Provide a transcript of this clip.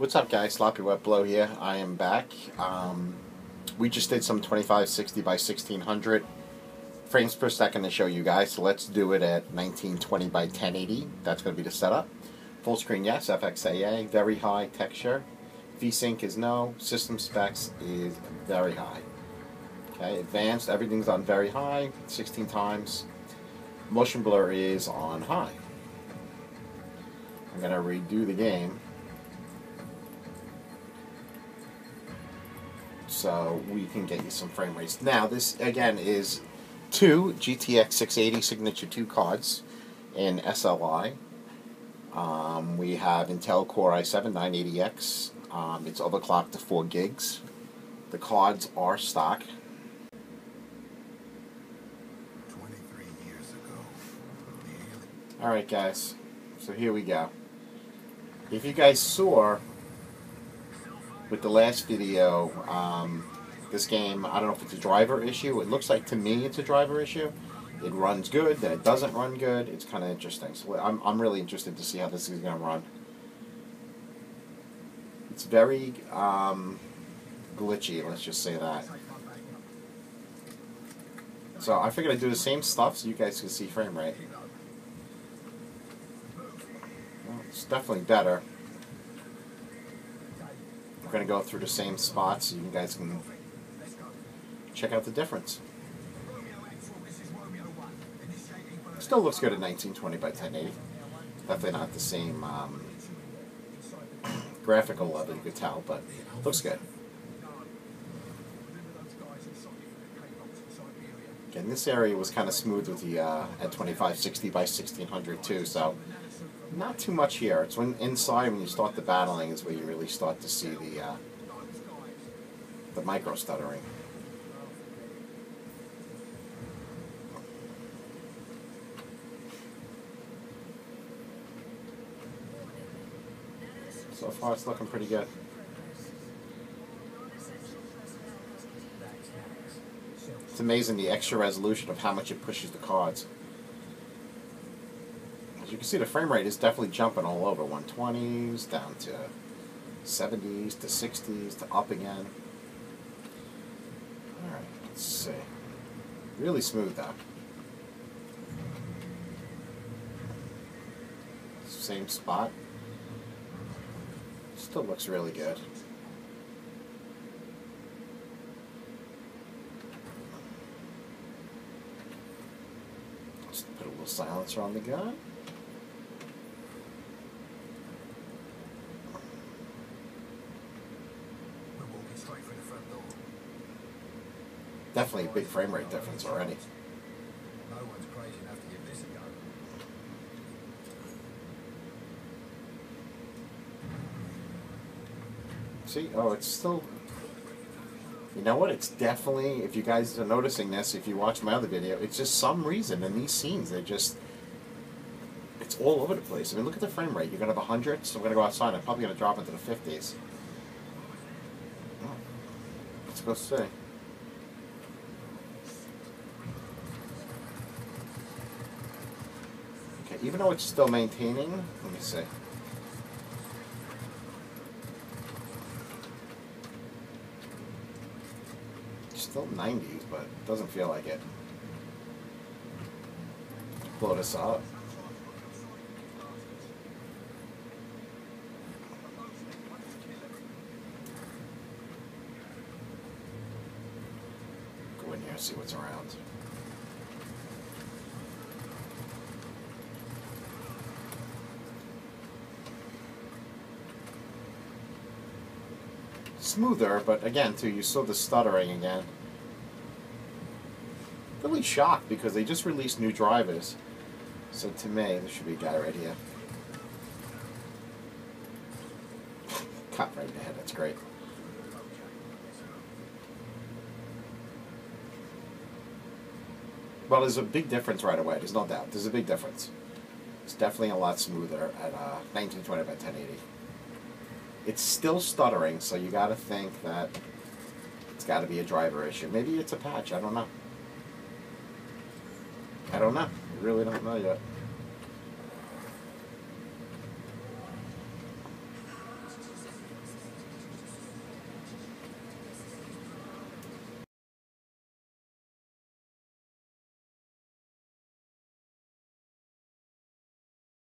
What's up, guys? Sloppy Wet Blow here. I am back. We just did some 2560 by 1600 frames per second to show you guys. So let's do it at 1920 by 1080. That's going to be the setup. Full screen, yes. FXAA, very high texture. VSync is no. System specs is very high. Okay, advanced, everything's on very high, 16 times. Motion blur is on high. I'm going to redo the game so we can get you some frame rates. Now, this again is two GTX 680 Signature 2 cards in SLI. We have Intel Core i7 980X. It's overclocked to 4 gigs. The cards are stock. 23 years ago. Alright, guys, so here we go. If you guys saw with the last video, this game, I don't know if it's a driver issue. It looks like to me it's a driver issue. It runs good, then it doesn't run good. It's kind of interesting. So I'm really interested to see how this is going to run. It's very glitchy, let's just say that. So I figured I'd do the same stuff so you guys can see frame rate. Well, it's definitely better. We're going to go through the same spots so you guys can check out the difference. Still looks good at 1920 by 1080. Definitely not the same graphical level, you could tell, but looks good. Again, this area was kind of smooth with the at 2560 by 1600 too, so not too much here. It's when inside, when you start the battling, is where you really start to see the micro stuttering. So far, it's looking pretty good. It's amazing the extra resolution of how much it pushes the cards. As you can see, the frame rate is definitely jumping all over. 120s, down to 70s, to 60s, to up again. Alright, let's see. Really smooth, though. Same spot. Still looks really good. Just put a little silencer on the gun. Definitely a big frame rate difference already. No one's crazy enough to give this a go. See? Oh, it's still... You know what? It's definitely, if you guys are noticing this, if you watch my other video, it's just some reason in these scenes, they're just... It's all over the place. I mean, look at the frame rate. You're going to have 100, so I'm going to go outside. I'm probably going to drop into the 50s. Oh, let's go see. Okay, even though it's still maintaining, let me see. Still 90s, but it doesn't feel like it. Blow this up. Go in here and see what's around. Smoother, but again, too, you saw the stuttering again. Really shocked because they just released new drivers. So to me, there should be a guy right here. Cut right in the head, that's great. Well, there's a big difference right away, there's no doubt. There's a big difference. It's definitely a lot smoother at 1920 by 1080. It's still stuttering, so you gotta think that it's gotta be a driver issue. Maybe it's a patch, I don't know. I don't know. I really don't know yet.